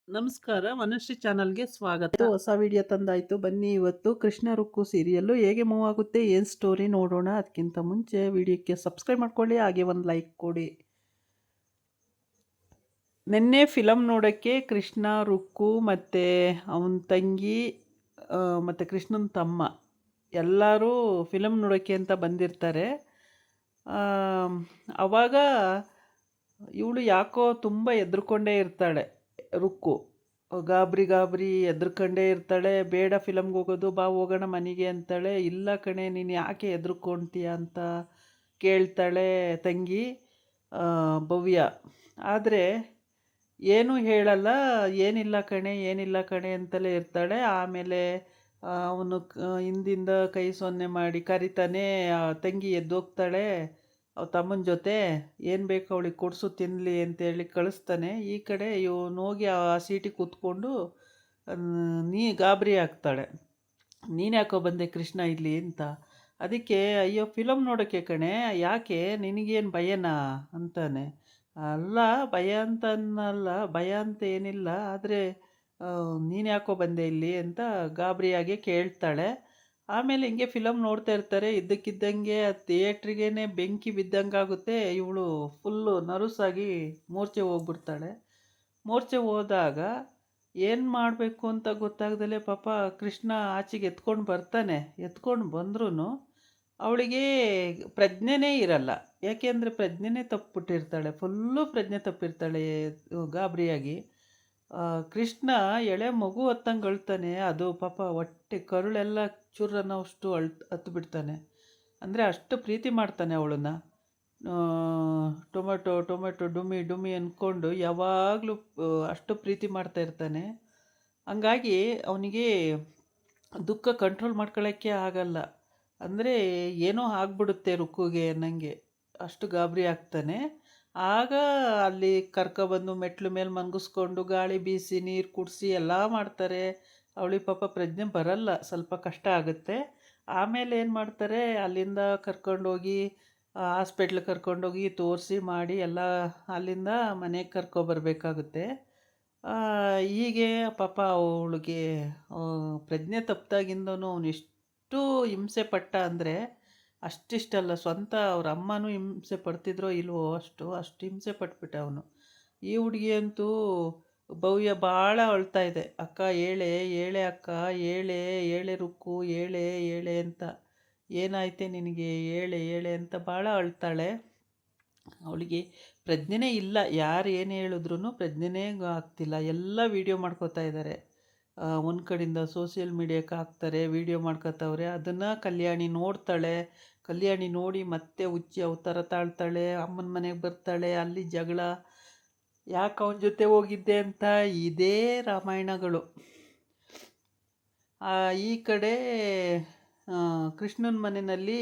ನಮಸ್ಕಾರ, ಮನುಶ್ರೀ ಚಾನಲ್ಗೆ ಸ್ವಾಗತ. ಹೊಸ ವಿಡಿಯೋ ತಂದಾಯ್ತು. ಬನ್ನಿ ಇವತ್ತು ಕೃಷ್ಣ ರುಕ್ಕು ಸೀರಿಯಲ್ಲು ಹೇಗೆ ಮೂವ್ ಆಗುತ್ತೆ, ಏನು ಸ್ಟೋರಿ ನೋಡೋಣ. ಅದಕ್ಕಿಂತ ಮುಂಚೆ ವಿಡಿಯೋಕ್ಕೆ ಸಬ್ಸ್ಕ್ರೈಬ್ ಮಾಡ್ಕೊಳ್ಳಿ, ಹಾಗೆ ಒಂದು ಲೈಕ್ ಕೊಡಿ. ನಿನ್ನೆ ಫಿಲಮ್ ನೋಡೋಕ್ಕೆ ಕೃಷ್ಣ, ರುಕ್ಕು ಮತ್ತು ಅವನ ತಂಗಿ ಮತ್ತು ಕೃಷ್ಣನ ತಮ್ಮ ಎಲ್ಲರೂ ಫಿಲಮ್ ನೋಡೋಕ್ಕೆ ಅಂತ ಬಂದಿರ್ತಾರೆ. ಆವಾಗ ಇವಳು ಯಾಕೋ ತುಂಬ ಹೆದ್ರುಕೊಂಡೇ ಇರ್ತಾಳೆ. ರುಕ್ಕು ಗಾಬರಿ ಹೆದ್ರುಕೊಂಡೇ ಇರ್ತಾಳೆ. ಬೇಡ ಫಿಲಮ್ಗೆ ಹೋಗೋದು, ಬಾ ಹೋಗೋಣ ಮನೆಗೆ ಅಂತಾಳೆ. ಇಲ್ಲ ಕಣೆ, ನೀನು ಯಾಕೆ ಹೆದ್ರುಕೊಂತೀಯ ಅಂತ ಕೇಳ್ತಾಳೆ ತಂಗಿ ಭವ್ಯ. ಆದರೆ ಏನೂ ಹೇಳಲ್ಲ. ಏನಿಲ್ಲ ಕಣೆ ಅಂತಲೇ ಇರ್ತಾಳೆ. ಆಮೇಲೆ ಅವನು ಹಿಂದಿಂದ ಕೈ ಸೊನ್ನೆ ಮಾಡಿ ಕರಿತಾನೆ. ತಂಗಿ ಎದ್ದೋಗ್ತಾಳೆ ಅವ್ರ ತಮ್ಮನ ಜೊತೆ. ಏನು ಬೇಕು ಅವಳಿಗೆ ಕೊಡಿಸು ತಿನ್ನಲಿ ಅಂತೇಳಿ ಕಳಿಸ್ತಾನೆ. ಈ ಕಡೆ ಇವನು ಹೋಗಿ ಆ ಸೀಟಿಗೆ ಕೂತ್ಕೊಂಡು ಗಾಬರಿ ಆಗ್ತಾಳೆ. ನೀನು ಯಾಕೋ ಬಂದೆ ಕೃಷ್ಣ ಇಲ್ಲಿ ಅಂತ. ಅದಕ್ಕೆ ಅಯ್ಯೋ ಫಿಲಮ್ ನೋಡೋಕ್ಕೆ ಕಣೆ, ಯಾಕೆ ನಿನಗೇನು ಭಯನಾ ಅಂತಾನೆ. ಅಲ್ಲ ಭಯ ಅಂತ ಅನ್ನಲ್ಲ, ಭಯ ಅಂತ ಏನಿಲ್ಲ, ಆದರೆ ನೀನು ಯಾಕೋ ಬಂದೆ ಇಲ್ಲಿ ಅಂತ ಗಾಬರಿಯಾಗಿ ಕೇಳ್ತಾಳೆ. ಆಮೇಲೆ ಹಿಂಗೆ ಫಿಲಮ್ ನೋಡ್ತಾ ಇರ್ತಾರೆ. ಇದ್ದಕ್ಕಿದ್ದಂಗೆ ಆ ಥಿಯೇಟ್ರಿಗೇ ಬೆಂಕಿ ಬಿದ್ದಂಗಾಗುತ್ತೆ. ಇವಳು ಫುಲ್ಲು ನರ್ವಸ್ಸಾಗಿ ಮೂರ್ಛೆ ಹೋಗ್ಬಿಡ್ತಾಳೆ. ಮೂರ್ಛೆ ಹೋದಾಗ ಏನು ಮಾಡಬೇಕು ಅಂತ ಗೊತ್ತಾಗ್ದಲೇ ಪಾಪ ಕೃಷ್ಣ ಆಚೆಗೆ ಎತ್ಕೊಂಡು ಬರ್ತಾನೆ. ಎತ್ಕೊಂಡು ಬಂದ್ರೂ ಅವಳಿಗೆ ಪ್ರಜ್ಞೆನೇ ಇರಲ್ಲ. ಯಾಕೆಂದರೆ ಪ್ರಜ್ಞೆನೇ ತಪ್ಪಿಬಿಟ್ಟಿರ್ತಾಳೆ. ಫುಲ್ಲು ಪ್ರಜ್ಞೆ ತಪ್ಪಿರ್ತಾಳೆ ಗಾಬರಿಯಾಗಿ. ಕೃಷ್ಣ ಎಳೆ ಮಗು ಹೊತ್ತಂಗೆ ಅಳ್ತಾನೆ. ಅದು ಪಾಪ ಹೊಟ್ಟೆ ಕರುಳೆಲ್ಲ ಚುರ್ರನ್ನೋಷ್ಟು ಹತ್ತು ಬಿಡ್ತಾನೆ. ಅಂದರೆ ಅಷ್ಟು ಪ್ರೀತಿ ಮಾಡ್ತಾನೆ ಅವಳನ್ನು. ಟೊಮೆಟೊ ಡುಮ್ಮಿ ಅಂದ್ಕೊಂಡು ಯಾವಾಗಲೂ ಅಷ್ಟು ಪ್ರೀತಿ ಮಾಡ್ತಾ ಇರ್ತಾನೆ. ಹಂಗಾಗಿ ಅವನಿಗೆ ದುಃಖ ಕಂಟ್ರೋಲ್ ಮಾಡ್ಕೊಳ್ಳೋಕ್ಕೆ ಆಗಲ್ಲ. ಅಂದರೆ ಏನೋ ಆಗ್ಬಿಡುತ್ತೆ ರುಕ್ಕುಗೆ ಅನ್ನಂಗೆ ಅಷ್ಟು ಗಾಬರಿ ಆಗ್ತಾನೆ. ಆಗ ಅಲ್ಲಿ ಕರ್ಕೊಬಂದು ಮೆಟ್ಲು ಮೇಲೆ ಮನ್ಗಿಸ್ಕೊಂಡು ಗಾಳಿ ಬೀಸಿ ನೀರು ಕುಡಿಸಿ ಎಲ್ಲ ಮಾಡ್ತಾರೆ. ಅವಳಿಗೆ ಪಾಪ ಪ್ರಜ್ಞೆ ಬರಲ್ಲ, ಸ್ವಲ್ಪ ಕಷ್ಟ ಆಗುತ್ತೆ. ಆಮೇಲೆ ಏನು ಮಾಡ್ತಾರೆ, ಅಲ್ಲಿಂದ ಕರ್ಕೊಂಡೋಗಿ ಹಾಸ್ಪಿಟ್ಲಿಗೆ ಕರ್ಕೊಂಡೋಗಿ ತೋರಿಸಿ ಮಾಡಿ ಎಲ್ಲ ಅಲ್ಲಿಂದ ಮನೆಗೆ ಕರ್ಕೊಬರ್ಬೇಕಾಗುತ್ತೆ. ಹೀಗೆ ಪಾಪ ಅವಳಿಗೆ ಪ್ರಜ್ಞೆ ತಪ್ಪಿದಾಗಿಂದನೂ ಅವನು ಎಷ್ಟು ಹಿಂಸೆ ಪಟ್ಟ ಅಂದರೆ ಅಷ್ಟಿಷ್ಟಲ್ಲ. ಸ್ವಂತ ಅವ್ರ ಅಮ್ಮನೂ ಹಿಂಸೆ ಪಡ್ತಿದ್ರೋ ಇಲ್ವೋ ಅಷ್ಟು ಹಿಂಸೆ ಪಟ್ಬಿಟ್ಟ ಅವನು. ಈ ಹುಡುಗಿ ಅಂತೂ ಭವ್ಯ ಭಾಳ ಅಳ್ತಾ ಇದೆ. ಅಕ್ಕ ಏಳೆ ಅಕ್ಕ, ಏಳೆ ರುಕ್ಕು, ಏಳೆ ಅಂತ. ಏನಾಯ್ತೆ ನಿನಗೆ, ಏಳೆ ಅಂತ ಭಾಳ ಅಳ್ತಾಳೆ. ಅವಳಿಗೆ ಪ್ರಜ್ಞೆನೇ ಇಲ್ಲ. ಯಾರು ಏನು ಹೇಳಿದ್ರೂ ಪ್ರಜ್ಞೆನೇ ಆಗ್ತಿಲ್ಲ. ಎಲ್ಲ ವೀಡಿಯೋ ಮಾಡ್ಕೋತಾ ಇದ್ದಾರೆ. ಒಂದು ಕಡೆಯಿಂದ ಸೋಷಿಯಲ್ ಮೀಡಿಯಾಕ್ಕೆ ಹಾಕ್ತಾರೆ, ವೀಡಿಯೋ ಮಾಡ್ಕೋತವ್ರೆ. ಅದನ್ನು ಕಲ್ಯಾಣಿ ನೋಡ್ತಾಳೆ. ಕಲ್ಯಾಣಿ ನೋಡಿ ಮತ್ತೆ ಹುಚ್ಚಿ ಅವತಾರ ತಾಳ್ತಾಳೆ. ಅಮ್ಮನ ಮನೆಗೆ ಬರ್ತಾಳೆ. ಅಲ್ಲಿ ಜಗಳ, ಯಾಕೆ ಅವನ ಜೊತೆ ಹೋಗಿದ್ದೆ ಅಂತ ಇದೇ ರಾಮಾಯಣಗಳು. ಈ ಕಡೆ ಕೃಷ್ಣನ ಮನೆಯಲ್ಲಿ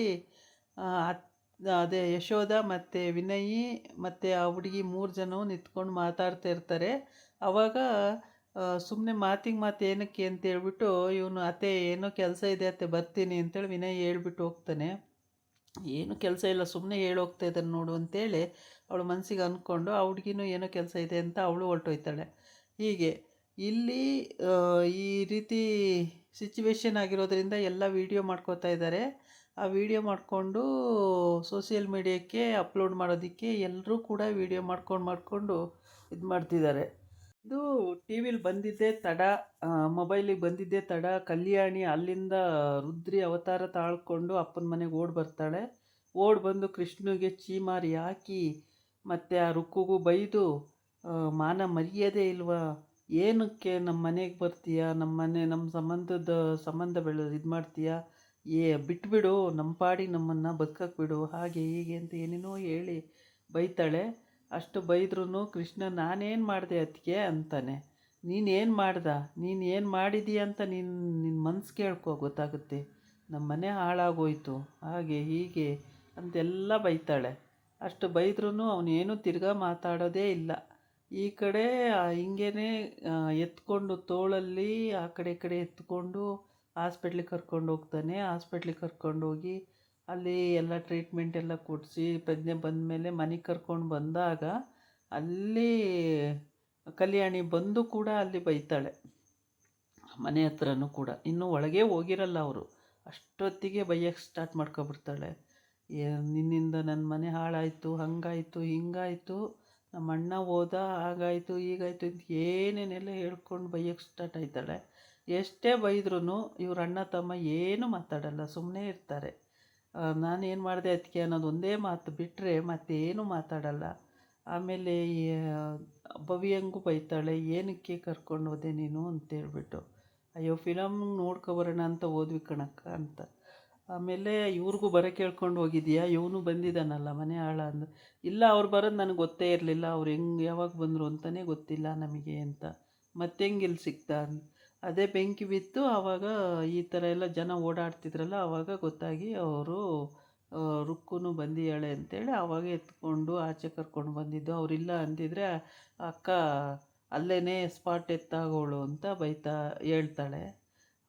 ಅದೇ ಯಶೋಧ ಮತ್ತು ವಿನಯಿ ಮತ್ತು ಆ ಹುಡುಗಿ 3 ಜನ ನಿಂತ್ಕೊಂಡು ಮಾತಾಡ್ತಾ ಇರ್ತಾರೆ. ಆವಾಗ ಸುಮ್ಮನೆ ಮಾತಿಗೆ ಏನಕ್ಕೆ ಅಂತ ಹೇಳ್ಬಿಟ್ಟು ಇವನು ಅತ್ತೆ ಏನೋ ಕೆಲಸ ಇದೆ ಅತ್ತೆ ಬರ್ತೀನಿ ಅಂತೇಳಿ ವಿನಯ್ ಹೇಳ್ಬಿಟ್ಟು ಹೋಗ್ತಾನೆ. ಏನು ಕೆಲಸ ಇಲ್ಲ, ಸುಮ್ಮನೆ ಹೇಳೋಗ್ತಾ ಇದ್ದಾನೆ ನೋಡು ಅಂತೇಳಿ ಅವಳು ಮನಸ್ಸಿಗೆ ಅಂದ್ಕೊಂಡು ಆ ಹುಡುಗಿನೂ ಏನೋ ಕೆಲಸ ಇದೆ ಅಂತ ಅವಳು ಹೊರಟೋಯ್ತಾಳೆ. ಹೀಗೆ ಇಲ್ಲಿ ಈ ರೀತಿ ಸಿಚುವೇಶನ್ ಆಗಿರೋದ್ರಿಂದ ಎಲ್ಲ ವೀಡಿಯೋ ಮಾಡ್ಕೋತಾ ಇದ್ದಾರೆ. ಆ ವಿಡಿಯೋ ಮಾಡಿಕೊಂಡು ಸೋಷಿಯಲ್ ಮೀಡಿಯಾಕ್ಕೆ ಅಪ್ಲೋಡ್ ಮಾಡೋದಕ್ಕೆ ಎಲ್ಲರೂ ಕೂಡ ವೀಡಿಯೋ ಮಾಡ್ಕೊಂಡು ಇದು ಮಾಡ್ತಿದ್ದಾರೆ. ಇದು ಟಿ ವಿಲಿ ಬಂದಿದ್ದೇ ತಡ, ಮೊಬೈಲಿಗೆ ಬಂದಿದ್ದೇ ತಡ. ಕಲ್ಯಾಣಿ ಅಲ್ಲಿಂದ ರುದ್ರಿ ಅವತಾರ ತಾಳ್ಕೊಂಡು ಅಪ್ಪನ ಮನೆಗೆ ಓಡಿ ಬರ್ತಾಳೆ. ಓಡಿ ಬಂದು ಕೃಷ್ಣಗೆ ಚೀಮಾರಿ ಹಾಕಿ ಮತ್ತು ಆ ರುಕ್ಕುಗೂ ಬೈದು, ಮಾನ ಮರ್ಯಾದೆ ಇಲ್ವಾ, ಏನಕ್ಕೆ ನಮ್ಮ ಮನೆಗೆ ಬರ್ತೀಯ, ನಮ್ಮ ಸಂಬಂಧ ಇದು ಮಾಡ್ತೀಯ, ಬಿಟ್ಬಿಡು, ನಮ್ಮ ಪಾಡಿಗೆ ನಮ್ಮನ್ನು ಬದುಕಕ್ಕೆ ಬಿಡು, ಹಾಗೆ ಹೀಗೆ ಅಂತ ಏನೇನೋ ಹೇಳಿ ಬೈತಾಳೆ. ಅಷ್ಟು ಬೈದ್ರೂ ಕೃಷ್ಣ ನಾನೇನು ಮಾಡಿದೆ ಅದಕ್ಕೆ ಅಂತಾನೆ. ನೀನೇನು ಮಾಡಿದೀಯ ಅಂತ ನಿನ್ನ ಮನಸ್ಸು ಕೇಳ್ಕೊ, ಗೊತ್ತಾಗುತ್ತೆ. ನಮ್ಮ ಮನೆ ಹಾಳಾಗೋಯ್ತು, ಹಾಗೆ ಹೀಗೆ ಅಂತೆಲ್ಲ ಬೈತಾಳೆ. ಅಷ್ಟು ಬೈದ್ರೂ ಅವನೇನು ತಿರ್ಗಾ ಮಾತಾಡೋದೇ ಇಲ್ಲ. ಈ ಕಡೆ ಹಿಂಗೇ ಎತ್ಕೊಂಡು ತೋಳಲ್ಲಿ ಆ ಕಡೆ ಈ ಕಡೆ ಎತ್ಕೊಂಡು ಹಾಸ್ಪಿಟ್ಲಿಗೆ ಕರ್ಕೊಂಡು ಹೋಗ್ತಾನೆ. ಹಾಸ್ಪಿಟ್ಲಿಗೆ ಕರ್ಕೊಂಡೋಗಿ ಅಲ್ಲಿ ಎಲ್ಲ ಟ್ರೀಟ್ಮೆಂಟ್ ಎಲ್ಲ ಕೊಡಿಸಿ ಪ್ರಜ್ಞೆ ಬಂದ ಮೇಲೆ ಮನೆಗೆ ಕರ್ಕೊಂಡು ಬಂದಾಗ ಅಲ್ಲಿ ಕಲ್ಯಾಣಿ ಬಂದು ಕೂಡ ಅಲ್ಲಿ ಬೈತಾಳೆ ಮನೆ ಹತ್ರನೂ ಕೂಡ. ಇನ್ನೂ ಒಳಗೆ ಹೋಗಿರಲ್ಲ ಅವರು, ಅಷ್ಟೊತ್ತಿಗೆ ಬೈಯಕ್ಕೆ ಸ್ಟಾರ್ಟ್ ಮಾಡ್ಕೊಬಿಡ್ತಾಳೆ. ನಿನ್ನಿಂದ ನನ್ನ ಮನೆ ಹಾಳಾಯಿತು, ಹಂಗಾಯಿತು ಹಿಂಗಾಯಿತು, ನಮ್ಮ ಅಣ್ಣ ಹೋದ, ಹಾಗಾಯಿತು ಹೀಗಾಯಿತು ಅಂತ ಏನೇನೆಲ್ಲ ಹೇಳ್ಕೊಂಡು ಬೈಯಕ್ಕೆ ಸ್ಟಾರ್ಟ್ ಆಯ್ತಾಳೆ. ಎಷ್ಟೇ ಬೈದ್ರೂ ಇವ್ರ ಅಣ್ಣ ತಮ್ಮ ಏನೂ ಮಾತಾಡಲ್ಲ, ಸುಮ್ಮನೆ ಇರ್ತಾರೆ. ನಾನೇನು ಮಾಡಿದೆ ಅದಕ್ಕೆ ಅನ್ನೋದು ಒಂದೇ ಮಾತು ಬಿಟ್ಟರೆ ಮತ್ತೇನು ಮಾತಾಡಲ್ಲ. ಆಮೇಲೆ ಭವ್ಯಂಗೂ ಬೈತಾಳೆ, ಏನಕ್ಕೆ ಕರ್ಕೊಂಡು ಹೋದೆ ನೀನು ಅಂತೇಳ್ಬಿಟ್ಟು. ಅಯ್ಯೋ ಫಿಲಮ್ ನೋಡ್ಕೊಬರೋಣ ಅಂತ ಹೋದ್ವಿ ಕಣಕ್ಕ ಅಂತ. ಆಮೇಲೆ ಇವ್ರಿಗೂ ಬರೋಕ್ಕೆ ಕೇಳ್ಕೊಂಡು ಹೋಗಿದ್ಯಾ, ಇವನು ಬಂದಿದ್ದಾನಲ್ಲ ಮನೆ ಆಳ ಅಂದ. ಇಲ್ಲ ಅವ್ರು ಬರೋದು ನನಗೆ ಗೊತ್ತೇ ಇರಲಿಲ್ಲ, ಅವ್ರು ಹೆಂಗೆ ಯಾವಾಗ ಬಂದರು ಅಂತಲೇ ಗೊತ್ತಿಲ್ಲ ನಮಗೆ ಅಂತ. ಮತ್ತೆಂಗೆ ಇಲ್ಲಿ ಸಿಗ್ತಾ ಅದೇ ಬೆಂಕಿ ಬಿತ್ತು. ಆವಾಗ ಈ ಥರ ಎಲ್ಲ ಜನ ಓಡಾಡ್ತಿದ್ರಲ್ಲ, ಆವಾಗ ಗೊತ್ತಾಗಿ ಅವರು ರುಕ್ಕುನು ಬಂದಿಯಾಳೆ ಅಂತೇಳಿ ಆವಾಗ ಎತ್ಕೊಂಡು ಆಚೆ ಕರ್ಕೊಂಡು ಬಂದಿದ್ದು. ಅವರಿಲ್ಲ ಅಂದಿದ್ರೆ ಅಕ್ಕ ಅಲ್ಲೇ ಸ್ಪಾಟ್ ಎತ್ತಾಗೋಳು ಅಂತ ಹೇಳ್ತಾಳೆ.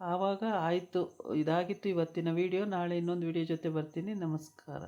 ಆವಾಗ ಆಯಿತು, ಇದಾಗಿತ್ತು ಇವತ್ತಿನ ವೀಡಿಯೋ. ನಾಳೆ ಇನ್ನೊಂದು ವೀಡಿಯೋ ಜೊತೆ ಬರ್ತೀನಿ. ನಮಸ್ಕಾರ.